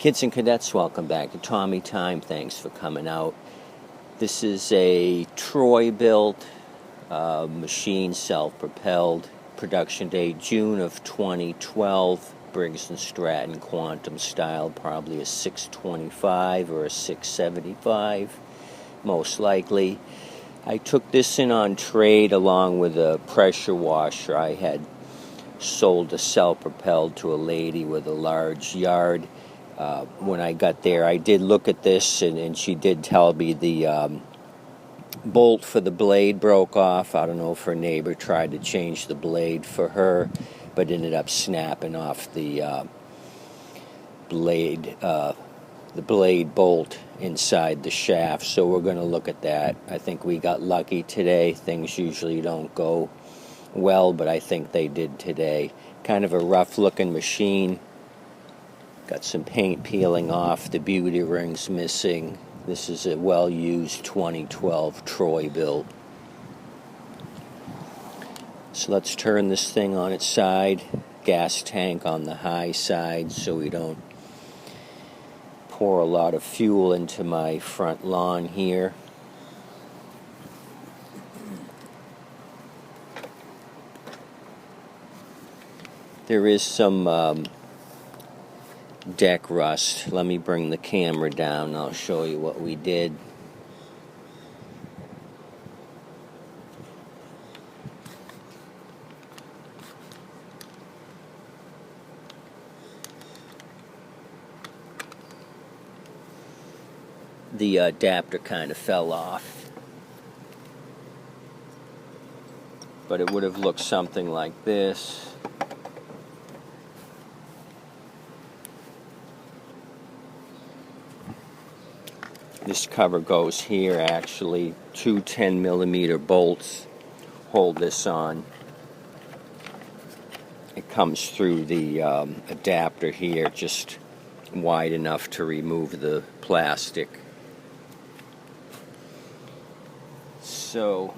Kids and cadets, welcome back to Tommy Time. Thanks for coming out. This is a Troy-built machine, self-propelled. Production date June of 2012. Briggs & Stratton quantum style, probably a 625 or a 675, most likely. I took this in on trade along with a pressure washer. I had sold a self-propelled to a lady with a large yard. When I got there, I did look at this, and she did tell me the bolt for the blade broke off. I don't know if her neighbor tried to change the blade for her, but ended up snapping off the blade bolt inside the shaft. So we're going to look at that. I think we got lucky today. Things usually don't go well, but I think they did today. Kind of a rough-looking machine. Got some paint peeling off, the beauty ring's missing. This is a well-used 2012 Troy-built. So let's turn this thing on its side. Gas tank on the high side so we don't pour a lot of fuel into my front lawn here. There is some deck rust. Let me bring the camera down and I'll show you what we did. The adapter kind of fell off, but it would have looked something like this. This cover goes here, actually. Two 10mm bolts hold this on. It comes through the adapter here, just wide enough to remove the plastic. So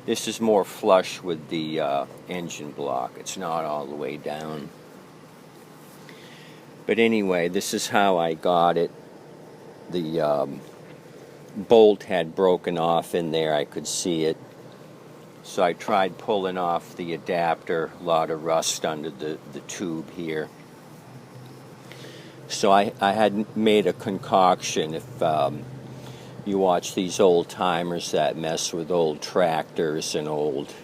this is more flush with the engine block. It's not all the way down. But anyway, this is how I got it. The bolt had broken off in there. I could see it. So I tried pulling off the adapter. A lot of rust under the tube here. So I had made a concoction. If you watch these old timers that mess with old tractors and old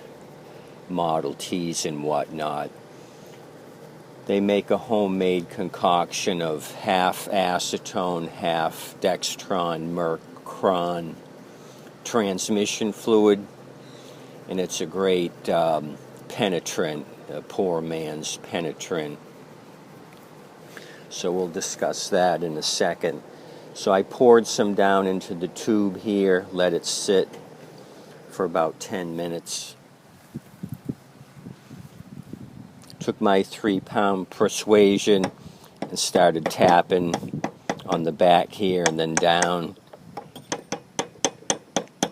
Model Ts and whatnot, they make a homemade concoction of half acetone, half Dextron Mercron transmission fluid, and it's a great penetrant, a poor man's penetrant. So we'll discuss that in a second. So I poured some down into the tube here, let it sit for about 10 minutes. Took my 3-pound Persuasion and started tapping on the back here and then down.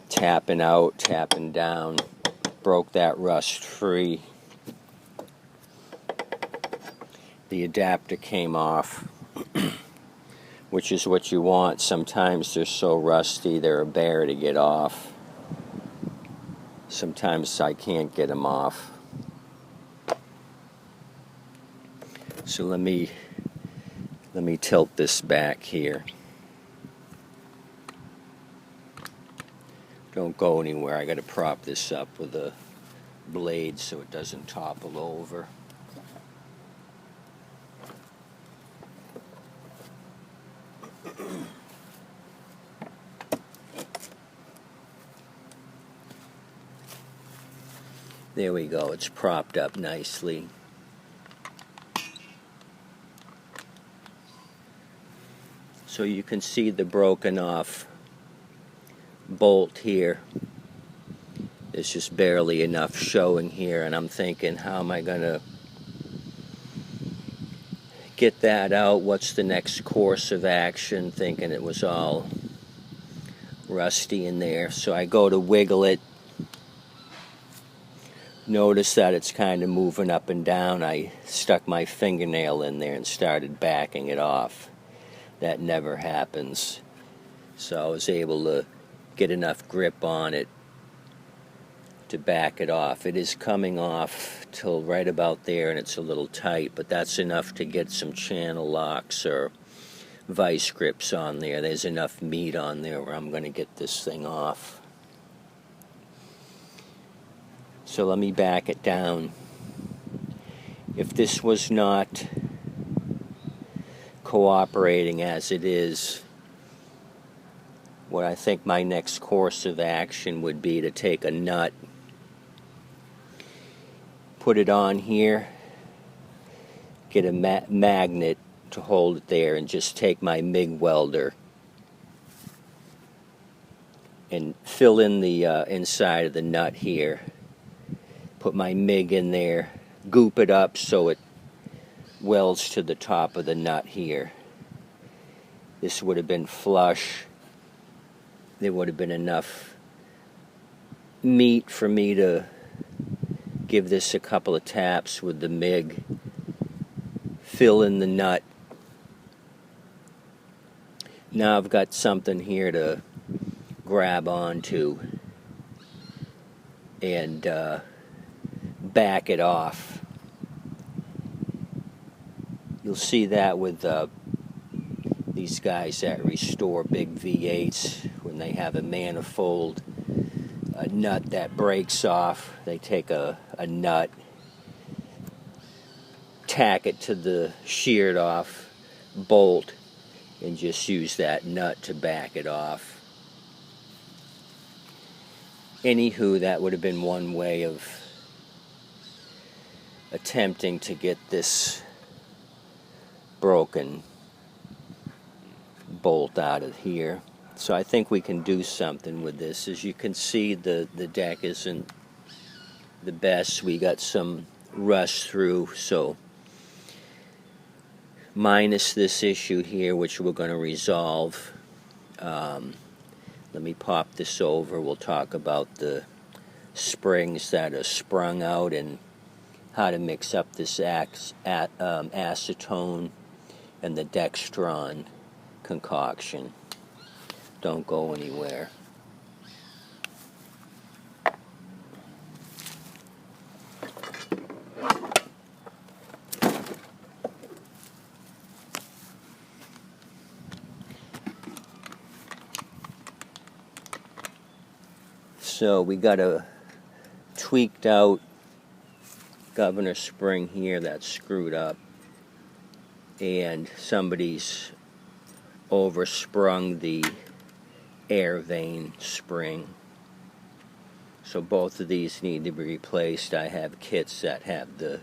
Tapping out, tapping down. Broke that rust free. The adapter came off, which is what you want. Sometimes they're so rusty they're a bear to get off. Sometimes I can't get them off. So let me tilt this back here. Don't go anywhere. I got to prop this up with a blade so it doesn't topple over. There we go. It's propped up nicely. So you can see the broken off bolt here. There's just barely enough showing here, and I'm thinking, how am I going to get that out? What's the next course of action? Thinking it was all rusty in there. So I go to wiggle it. notice that it's kind of moving up and down, I stuck my fingernail in there and started backing it off. That never happens. So I was able to get enough grip on it to back it off. It is coming off till right about there, and it's a little tight, but that's enough to get some channel locks or vice grips on there. There's enough meat on there where I'm going to get this thing off. So let me back it down. If this was not cooperating as it is, what I think my next course of action would be to take a nut, put it on here, get a magnet to hold it there, and just take my MIG welder and fill in the inside of the nut here. Put my MIG in there, goop it up so it welds to the top of the nut here. This would have been flush. There would have been enough meat for me to give this a couple of taps with the MIG, fill in the nut. Now I've got something here to grab onto and back it off. You'll see that with these guys that restore big V8s when they have a manifold, a nut that breaks off. They take a nut, tack it to the sheared off bolt, and just use that nut to back it off. Anywho, that would have been one way of attempting to get this broken bolt out of here. So I think we can do something with this. As you can see, the deck isn't the best. We got some rust through, so minus this issue here, which we're going to resolve. Let me pop this over. We'll talk about the springs that are sprung out and how to mix up this acetone and the Dextron concoction. Don't go anywhere. So we got a tweaked out governor spring here that's screwed up, and somebody's oversprung the air vane spring. So both of these need to be replaced. I have kits that have the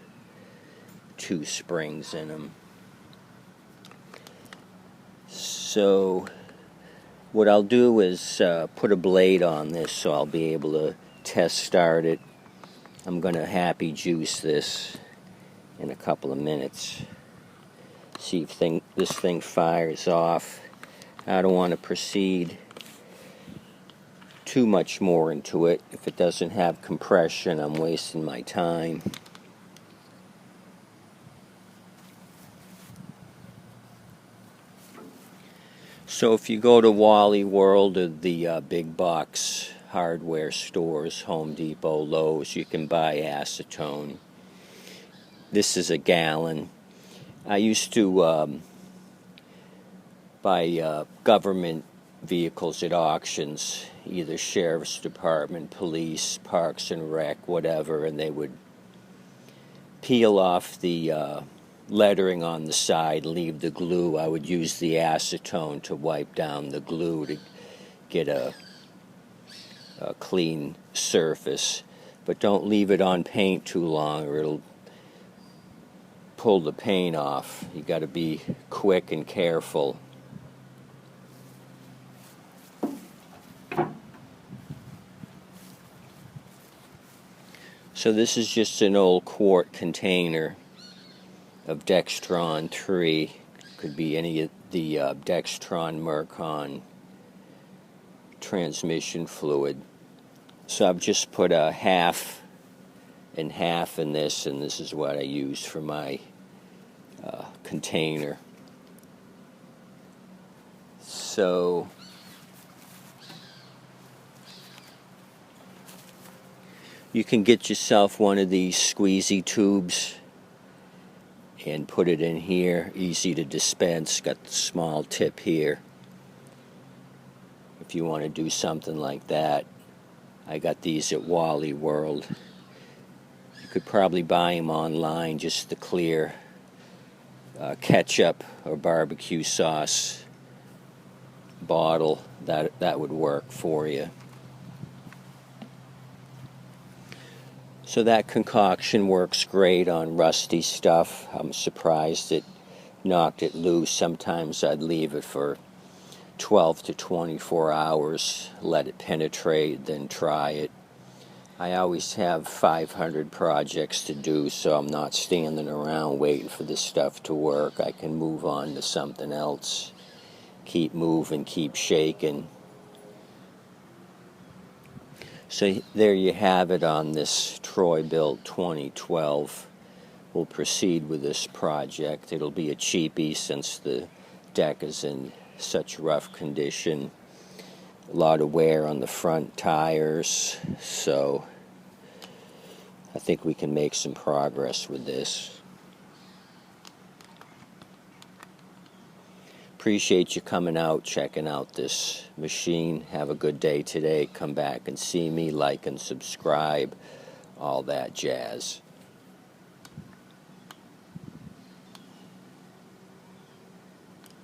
two springs in them. So what I'll do is put a blade on this so I'll be able to test start it. I'm going to happy juice this in a couple of minutes. See if this thing fires off. I don't want to proceed too much more into it. If it doesn't have compression, I'm wasting my time. So if you go to Wally World or the big box hardware stores, Home Depot, Lowe's, you can buy acetone. This is a gallon. I used to buy government vehicles at auctions, either Sheriff's Department, police, Parks and Rec, whatever, and they would peel off the lettering on the side, leave the glue. I would use the acetone to wipe down the glue to get a clean surface. But don't leave it on paint too long or it'll pull the paint off. You got to be quick and careful. So this is just an old quart container of Dextron 3. Could be any of the Dextron Mercon transmission fluid. So I've just put a half in half in this, and this is what I used for my container. So you can get yourself one of these squeezy tubes and put it in here, easy to dispense, got the small tip here. If you want to do something like that, I got these at Wally World. You could probably buy them online, just the clear ketchup or barbecue sauce bottle. That would work for you. So that concoction works great on rusty stuff. I'm surprised it knocked it loose. Sometimes I'd leave it for 12 to 24 hours, let it penetrate, then try it. I always have 500 projects to do, so I'm not standing around waiting for this stuff to work. I can move on to something else, keep moving, keep shaking. So there you have it on this Troy-Bilt 2012. We'll proceed with this project. It'll be a cheapie since the deck is in such rough condition. A lot of wear on the front tires, so I think we can make some progress with this. Appreciate you coming out, checking out this machine. Have a good day today. Come back and see me, like and subscribe, all that jazz.